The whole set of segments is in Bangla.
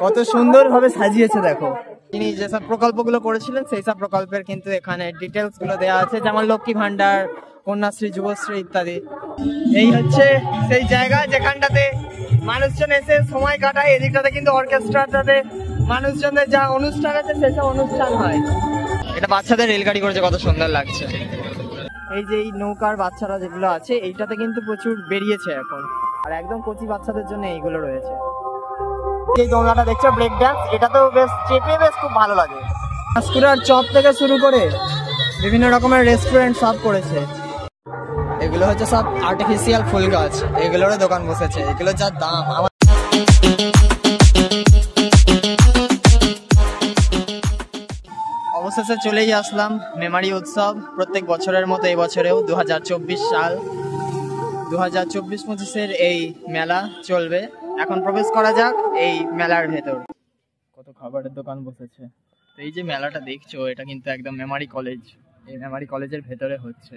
কত সুন্দর ভাবে সাজিয়েছে দেখো। তিনি যেসব প্রকল্পগুলো করেছিলেন সেই সব প্রকল্পের কিন্তু এখানে ডিটেলস গুলো দেওয়া আছে, যেমন লক্ষ্মী ভান্ডার, কন্যাশ্রী, যুবশ্রী ইত্যাদি। এই হচ্ছে সেই জায়গা যেখানটাতে মানুষজন এসে সময় কাটায়। এদিকটাতে কিন্তু অর্কেস্ট্রাটাতে মানুষজনের যা অনুষ্ঠান আছে সেসব অনুষ্ঠান হয়। এটা বাচ্চাদের রেলগাড়ি করেছে, কত সুন্দর লাগছে। এই যে এই নৌকার বাচ্চারা যেগুলো আছে এইটাতে কিন্তু প্রচুর বেরিয়েছে এখন, আর একদম কচি বাচ্চাদের জন্য এইগুলো রয়েছে। এই দোলনাটা দেখছো ব্রেক ডান্স, এটাতেও বেশ চেপে বেশ খুব ভালো লাগে। পাঁশকুড়ার চপ থেকে শুরু করে বিভিন্ন রকমের রেস্টুরেন্ট সব করেছে। এগুলো হচ্ছে সব আর্টিফিশিয়াল ফুল গাছ, এগুলোরও দোকান বসেছে। এগুলো যা দাম, আমার অবশেষে চলেই আসলাম মেমারি উৎসব। প্রত্যেক বছরের মতো এই বছরেও 2024 সাল 2024-25 এই মেলা চলবে। এখন প্রবেশ করা যাক এই মেলার ভেতর। কত খাবারের দোকান বসেছে। তো এই যে মেলাটা দেখছো এটা কিন্তু একদম মেমারি কলেজ, এই মেমারি কলেজের ভেতরে হচ্ছে।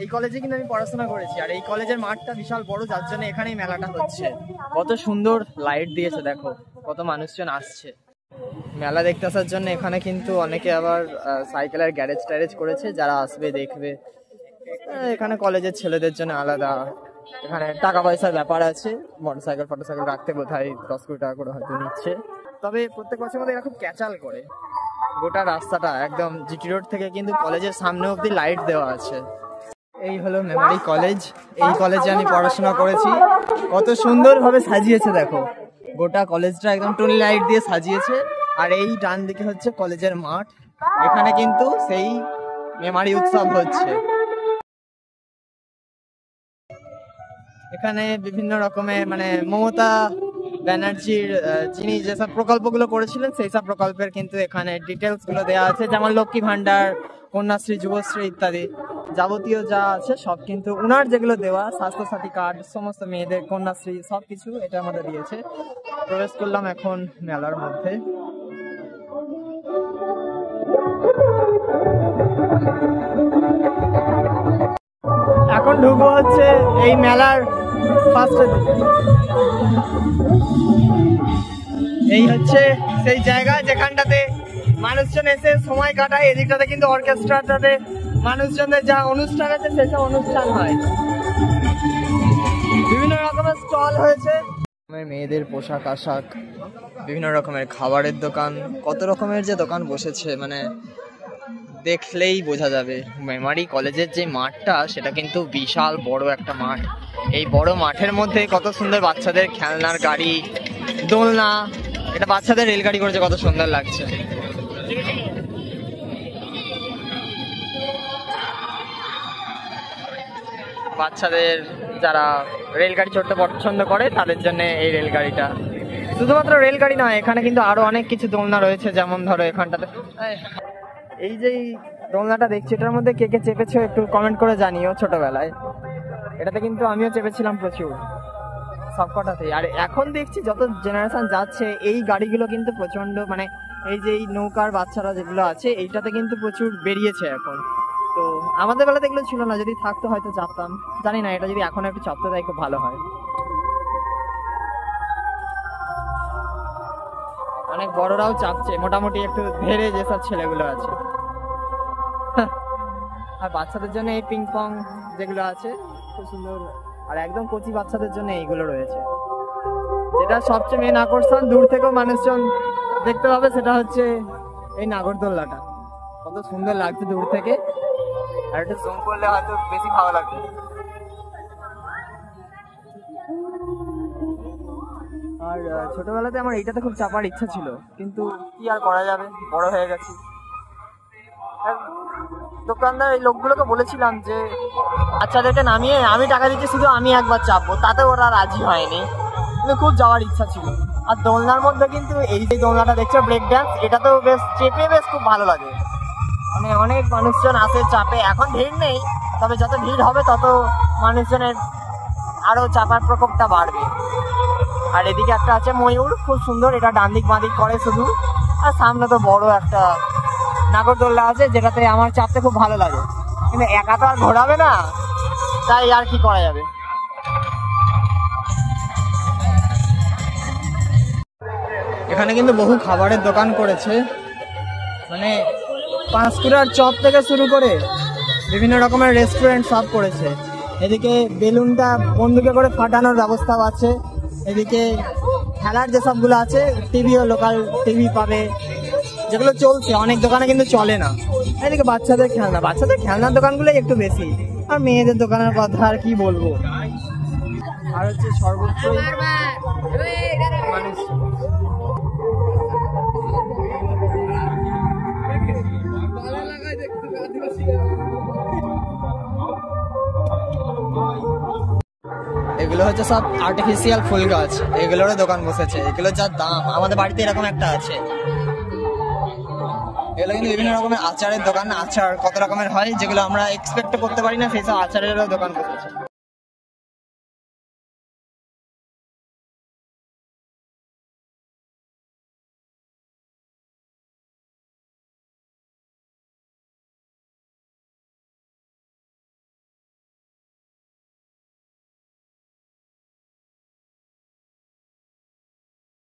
এই কলেজে কিন্তু আমি পড়াশোনা করেছি, আর এই কলেজের মাঠটা বিশাল বড়, যার জন্য এখানেই মেলাটা হচ্ছে। কত সুন্দর লাইট দিয়েছে দেখো, কত মানুষজন আসছে মেলা দেখতে আসার জন্য। এখানে কিন্তু অনেকে আবার সাইকেলের গ্যারেজ ট্যারেজ করেছে, যারা আসবে দেখবে। এখানে কলেজের ছেলেদের জন্য আলাদা, এখানে টাকা পয়সার ব্যাপার আছে। মোটরসাইকেল ফটোসাইকেল রাখতে বোধহয় 10 কোটি টাকা করে হয়তো নিচ্ছে। তবে প্রত্যেক বছরের মধ্যে এরা খুব ক্যাচাল করে। গোটা রাস্তাটা একদম জিটি রোড থেকে কিন্তু কলেজের সামনে অব্দি লাইট দেওয়া আছে। এই হলো মেমারি কলেজ, এই কলেজে আমি পড়াশোনা করেছি। কত সুন্দর ভাবে সাজিয়েছে দেখো, গোটা কলেজটা একদম টুনি লাইট দিয়ে সাজিয়েছে। আর এই ডান দিকে হচ্ছে কলেজের মাঠ, এখানে কিন্তু সেই মেমারি উৎসব হচ্ছে। এখানে বিভিন্ন রকমের মানে মমতা ব্যানার্জির যিনি যেসব প্রকল্পগুলো করেছিলেন সেই সব প্রকল্পের কিন্তু এখানে ডিটেলস গুলো দেওয়া আছে, যেমন লক্ষ্মী ভান্ডার, কন্যাশ্রী, যুবশ্রী ইত্যাদি যাবতীয় যা আছে সব কিন্তু উনার যেগুলো দেওয়া, স্বাস্থ্যসাথী কার্ড, সমস্ত মেয়েদের কন্যাশ্রী সবকিছু এটার মধ্যে দিয়েছে। প্রবেশ করলাম এখন মেলার মধ্যে। এখন ঢুকবো হচ্ছে এই মেলার ফার্স্টে। এই হচ্ছে সেই জায়গা যেখানটাতে মানুষজন এসে সময় কাটায়। এদিকটাতে কিন্তু অর্কেস্ট্রাটাতে মানুষজনের যা অনুষ্ঠান আছে সেসব অনুষ্ঠান হয়। বিভিন্ন রকমের স্টল হয়েছে, মেয়েদের পোশাক আশাক, বিভিন্ন রকমের খাবারের দোকান, কত রকমের যে দোকান বসেছে মানে দেখলেই বোঝা যাবে। মেমারি কলেজের যে মাঠটা সেটা কিন্তু বিশাল বড় একটা মাঠ। এই বড় মাঠের মধ্যে কত সুন্দর বাচ্চাদের খেলনার গাড়ি, দোলনা, এটা বাচ্চাদের রেলগাড়ি করেছে, কত সুন্দর লাগছে। বাচ্চাদের যারা রেলগাড়ি চড়তে পছন্দ করে তাদের জন্য এই রেলগাড়িটা। শুধুমাত্র রেলগাড়ি নয়, এখানে কিন্তু আরো অনেক কিছু দোলনা রয়েছে, যেমন ধরো এখানটাতে এই যে দোলনাটা দেখছি, এটার মধ্যে কে কে চেপেছো একটু কমেন্ট করে জানিও। ছোটবেলায় এটাতে কিন্তু আমিও চেপেছিলাম প্রচুর, সবকটাতেই। আর এখন দেখছি যত জেনারেশন যাচ্ছে এই গাড়িগুলো কিন্তু প্রচন্ড মানে এই যে এই নৌকার বাচ্চারা যেগুলো আছে এইটাতে কিন্তু প্রচুর বেরিয়েছে এখন। তো আমাদের বেলাতে এগুলো ছিল না, যদি থাকতো হয়তো চাপতাম, জানি না। এটা যদি এখন একটু চাপতে দেয় খুব ভালো হয়। অনেক বড়রাও চাপছে, মোটামুটি একটু ধীরে যেসব ছেলেগুলো আছে। আর বাচ্চাদের জন্য এই পিং পং যেগুলো আছে খুব সুন্দর, আর একদম কচি বাচ্চাদের জন্য এইগুলো রয়েছে। যেটা সবচেয়ে মেন আকর্ষণ, দূর থেকেও মানুষজন দেখতে পাবে, সেটা হচ্ছে এই নাগরদোল্লাটা। কত সুন্দর লাগছে দূর থেকে, আর একটু জুম করলে হয়তো বেশি ভালো লাগবে। আর ছোটবেলাতে আমার এইটাতে খুব চাপার ইচ্ছা ছিল, কিন্তু কি আর করা যাবে, বড় হয়ে গেছি। দোকানদার এই লোকগুলোকে বলেছিলাম যে বাচ্চাদেরকে নামিয়ে আমি টাকা দিচ্ছি, শুধু আমি একবার চাপবো, তাতে ওরা রাজি হয়নি, কিন্তু খুব যাওয়ার ইচ্ছা ছিল। আর দোলনার মধ্যে কিন্তু এই যে দোলনাটা দেখছো ব্রেক ডান্স, এটাতেও বেশ চেপে বেশ খুব ভালো লাগে। মানে অনেক মানুষজন আসে চাপে, এখন ভিড় নেই, তবে যত ভিড় হবে তত মানুষজনের আরো চাপার প্রকোপটা বাড়বে। আর এদিকে একটা আছে ময়ূর, খুব সুন্দর, এটা ডান দিক বাঁ দিক করে শুধু। আর সামনে তো বড় একটা নাগরদোল্লা আছে যেটাতে আমার চাপতে খুব ভালো লাগে, কিন্তু একা তো আর ঘোরাবে না, তাই আর কি করা যাবে। এখানে কিন্তু বহু খাবারের দোকান করেছে, মানে পাঁশকুড়ার চপ থেকে শুরু করে বিভিন্ন রকমের রেস্টুরেন্ট সব করেছে। এদিকে বেলুনটা বন্দুকে করে ফাটানোর ব্যবস্থাও আছে। এদিকে খেলার যেসবগুলো আছে, টিভিও লোকাল টিভি পাবে, যেগুলো চলছে। অনেক দোকানে কিন্তু চলে না। এদিকে বাচ্চাদের খেলনার দোকানগুলোই একটু বেশি। আর মেয়েদের দোকানের কথা আর কি বলবো। আর হচ্ছে সর্বোচ্চ মানুষ এগুলো হচ্ছে সব আর্টিফিশিয়াল ফুল গাছ, এগুলোরও দোকান বসেছে। এগুলো যার দাম, আমাদের বাড়িতে এরকম একটা আছে। এগুলো কিন্তু বিভিন্ন রকমের আচারের দোকান, আচার কত রকমের হয় যেগুলো আমরা এক্সপেক্ট করতে পারি না, সেই সব আচারেরও দোকান বসেছে।